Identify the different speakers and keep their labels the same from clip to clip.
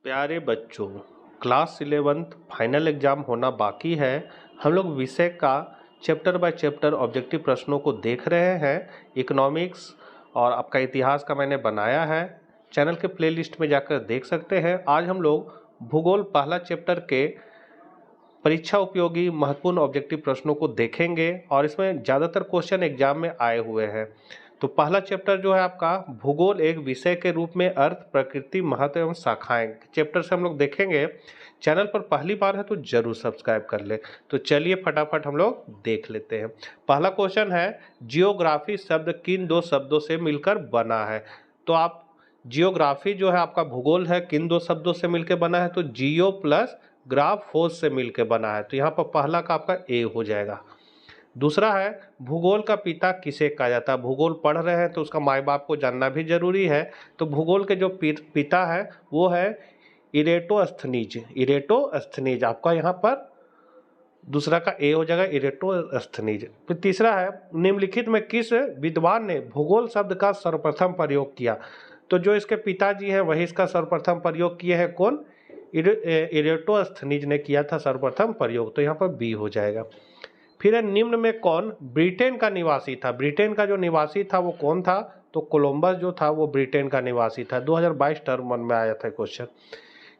Speaker 1: प्यारे बच्चों, class 11th final exam होना बाकी है। हम लोग विषय का चैप्टर बाय चैप्टर ऑब्जेक्टिव प्रश्नों को देख रहे हैं। इकोनॉमिक्स और आपका इतिहास का मैंने बनाया है, चैनल के प्लेलिस्ट में जाकर देख सकते हैं। आज हम लोग भूगोल पहला चैप्टर के परीक्षा उपयोगी महत्वपूर्ण ऑब्जेक्टिव प्रश्नों को देखेंगे और इसमें ज़्यादातर क्वेश्चन एग्जाम में आए हुए हैं। तो पहला चैप्टर जो है आपका भूगोल एक विषय के रूप में अर्थ, प्रकृति, महत्व एवं शाखाएं चैप्टर से हम लोग देखेंगे। चैनल पर पहली बार है तो जरूर सब्सक्राइब कर ले। तो चलिए फटाफट हम लोग देख लेते हैं। पहला क्वेश्चन है, जियोग्राफी शब्द किन दो शब्दों से मिलकर बना है? तो आप जियोग्राफी जो है आपका भूगोल है किन दो शब्दों से मिलकर बना है? तो जियो प्लस ग्राफ फोर्स से मिलकर बना है। तो यहाँ पर पहला का आपका ए हो जाएगा। दूसरा है, भूगोल का पिता किसे कहा जाता है? भूगोल पढ़ रहे हैं तो उसका माँ बाप को जानना भी जरूरी है। तो भूगोल के जो पिता है वो है इरेटोस्थनीज। इरेटोस्थनीज आपका यहाँ पर दूसरा का ए हो जाएगा, इरेटोस्थनीज। फिर तीसरा है, निम्नलिखित में किस विद्वान ने भूगोल शब्द का सर्वप्रथम प्रयोग किया? तो जो इसके पिताजी हैं वही इसका सर्वप्रथम प्रयोग किए हैं। कौन? इरेटोस्थनीज ने किया था सर्वप्रथम प्रयोग। तो यहाँ पर बी हो जाएगा। फिर है, निम्न में कौन ब्रिटेन का निवासी था? ब्रिटेन का जो निवासी था वो कौन था? तो कोलंबस जो था वो ब्रिटेन का निवासी था। 2022 टर्म 1 में आया था क्वेश्चन।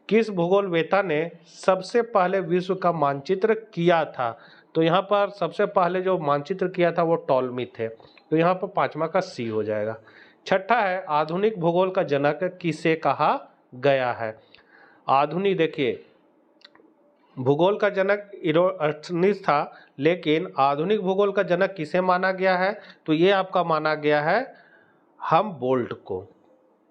Speaker 1: किस भूगोलवेता ने सबसे पहले विश्व का मानचित्र किया था? तो यहाँ पर सबसे पहले जो मानचित्र किया था वो टॉलमी थे। तो यहाँ पर पांचवा का सी हो जाएगा। छठा है, आधुनिक भूगोल का जनक किसे कहा गया है? आधुनिक, देखिए भूगोल का जनक इरोस्थनीज था, लेकिन आधुनिक भूगोल का जनक किसे माना गया है? तो ये आपका माना गया है हमबोल्ट को।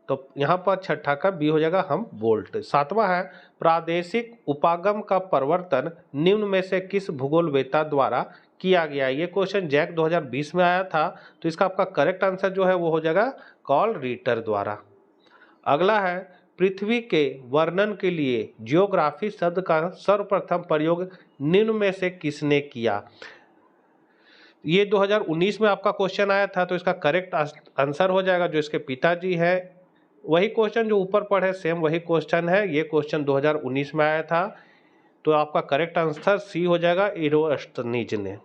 Speaker 1: तो यहाँ पर छठा का बी हो जाएगा हमबोल्ट। सातवां है, प्रादेशिक उपागम का प्रवर्तन निम्न में से किस भूगोलवेता द्वारा किया गया? ये क्वेश्चन जैक 2020 में आया था। तो इसका आपका करेक्ट आंसर जो है वो हो जाएगा कार्ल रिटर द्वारा। अगला है, पृथ्वी के वर्णन के लिए जियोग्राफी शब्द का सर्वप्रथम प्रयोग निम्न में से किसने किया? ये 2019 में आपका क्वेश्चन आया था। तो इसका करेक्ट आंसर हो जाएगा जो इसके पिताजी है। वही क्वेश्चन जो ऊपर पढ़े सेम वही क्वेश्चन है। ये क्वेश्चन 2019 में आया था। तो आपका करेक्ट आंसर सी हो जाएगा, इरोस्थनीज ने।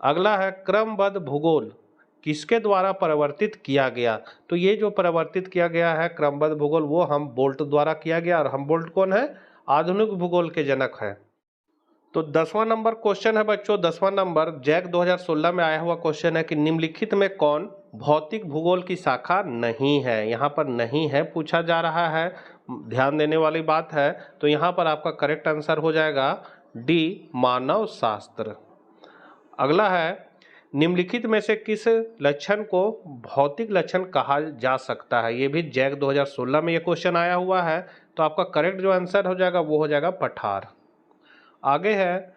Speaker 1: अगला है, क्रमबद्ध भूगोल किसके द्वारा परिवर्तित किया गया? तो ये जो परिवर्तित किया गया है क्रमबद्ध भूगोल वो हमबोल्ट द्वारा किया गया। और हमबोल्ट कौन है? आधुनिक भूगोल के जनक है। तो 10वां नंबर क्वेश्चन है बच्चों, 10वां नंबर जैक 2016 में आया हुआ क्वेश्चन है कि निम्नलिखित में कौन भौतिक भूगोल की शाखा नहीं है? यहाँ पर नहीं है पूछा जा रहा है, ध्यान देने वाली बात है। तो यहाँ पर आपका करेक्ट आंसर हो जाएगा डी, मानव शास्त्र। अगला है, निम्नलिखित में से किस लक्षण को भौतिक लक्षण कहा जा सकता है? ये भी जैक 2016 में ये क्वेश्चन आया हुआ है। तो आपका करेक्ट जो आंसर हो जाएगा वो हो जाएगा पठार। आगे है,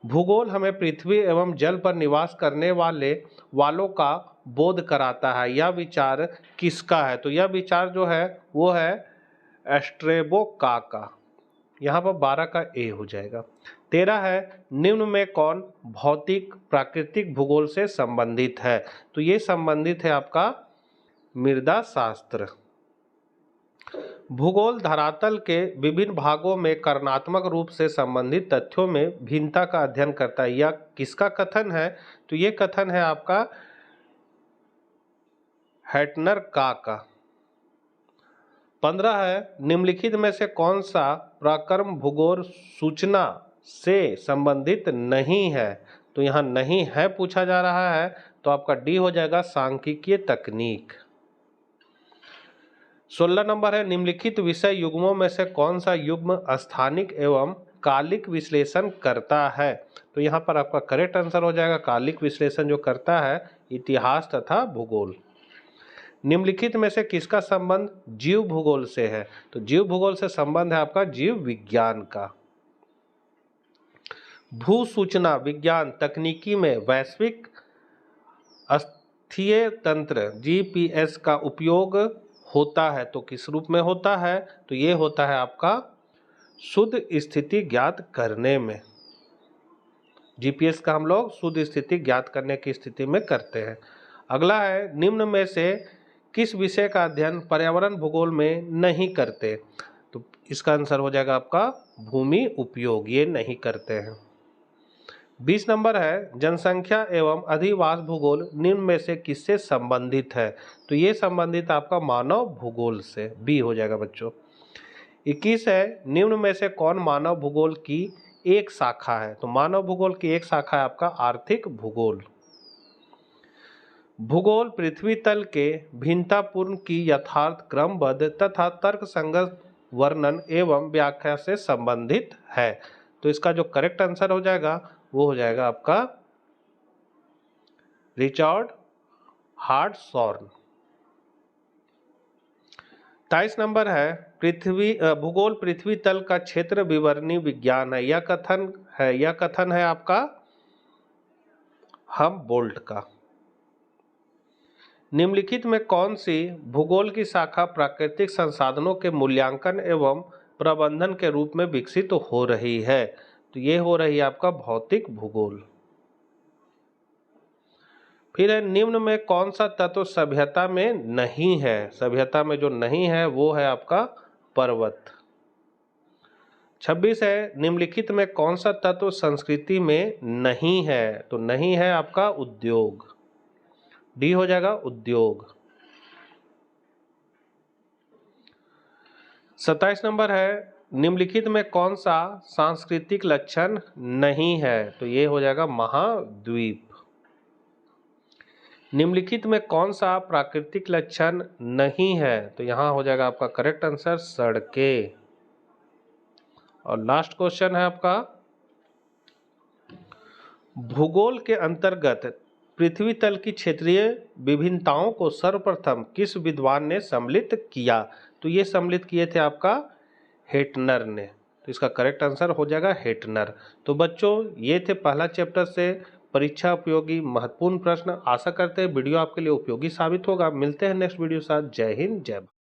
Speaker 1: भूगोल हमें पृथ्वी एवं जल पर निवास करने वालों का बोध कराता है। यह विचार किसका है? तो यह विचार जो है वो है एस्ट्रेबो का। यहाँ पर 12 का ए हो जाएगा। 13 है, निम्न में कौन भौतिक प्राकृतिक भूगोल से संबंधित है? तो ये संबंधित है आपका मृदा शास्त्र। भूगोल धरातल के विभिन्न भागों में करणात्मक रूप से संबंधित तथ्यों में भिन्नता का अध्ययन करता है। यह किसका कथन है? तो ये कथन है आपका हैटनर का। 15 है, निम्नलिखित में से कौन सा प्रक्रम भूगोल सूचना से संबंधित नहीं है? तो यहाँ नहीं है पूछा जा रहा है। तो आपका डी हो जाएगा, सांख्यिकीय तकनीक। 16 नंबर है, निम्नलिखित विषय युग्मों में से कौन सा युग्म स्थानिक एवं कालिक विश्लेषण करता है? तो यहाँ पर आपका करेक्ट आंसर हो जाएगा, कालिक विश्लेषण जो करता है इतिहास तथा भूगोल। निम्नलिखित में से किसका संबंध जीव भूगोल से है? तो जीव भूगोल से संबंध है आपका जीव विज्ञान का। भू सूचना विज्ञान तकनीकी में वैश्विक स्थीय तंत्र जीपीएस का उपयोग होता है। तो किस रूप में होता है? तो ये होता है आपका शुद्ध स्थिति ज्ञात करने में। जीपीएस का हम लोग शुद्ध स्थिति ज्ञात करने की स्थिति में करते हैं। अगला है, निम्न में से किस विषय का अध्ययन पर्यावरण भूगोल में नहीं करते? तो इसका आंसर हो जाएगा आपका भूमि उपयोग, ये नहीं करते हैं। 20 नंबर है जनसंख्या एवं अधिवास भूगोल निम्न में से किससे संबंधित है? तो ये संबंधित आपका मानव भूगोल से, बी हो जाएगा बच्चों। 21 है निम्न में से कौन मानव भूगोल की एक शाखा है? तो मानव भूगोल की एक शाखा है आपका आर्थिक भूगोल। भूगोल पृथ्वी तल के भिन्नतापूर्ण की यथार्थ क्रमबद्ध तथा तर्कसंगत वर्णन एवं व्याख्या से संबंधित है। तो इसका जो करेक्ट आंसर हो जाएगा वो हो जाएगा आपका रिचर्ड हार्टशॉर्न। 23 नंबर है भूगोल पृथ्वी तल का क्षेत्र विवरणी विज्ञान है। यह कथन है आपका हमबोल्ट का। निम्नलिखित में कौन सी भूगोल की शाखा प्राकृतिक संसाधनों के मूल्यांकन एवं प्रबंधन के रूप में विकसित हो रही है? तो ये हो रही है आपका भौतिक भूगोल। फिर है निम्न में कौन सा तत्व सभ्यता में नहीं है? सभ्यता में जो नहीं है वो है आपका पर्वत। 26 है निम्नलिखित में कौन सा तत्व संस्कृति में नहीं है? तो नहीं है आपका उद्योग, डी हो जाएगा उद्योग। 27 नंबर है निम्नलिखित में कौन सा सांस्कृतिक लक्षण नहीं है? तो ये हो जाएगा महाद्वीप। निम्नलिखित में कौन सा प्राकृतिक लक्षण नहीं है? तो यहां हो जाएगा आपका करेक्ट आंसर सड़कें। और लास्ट क्वेश्चन है आपका भूगोल के अंतर्गत पृथ्वी तल की क्षेत्रीय विभिन्नताओं को सर्वप्रथम किस विद्वान ने सम्मिलित किया? तो ये सम्मिलित किए थे आपका हेटनर ने। तो इसका करेक्ट आंसर हो जाएगा हेटनर। तो बच्चों ये थे पहला चैप्टर से परीक्षा उपयोगी महत्वपूर्ण प्रश्न। आशा करते हैं वीडियो आपके लिए उपयोगी साबित होगा। मिलते हैं नेक्स्ट वीडियो के साथ। जय हिंद जय भारत।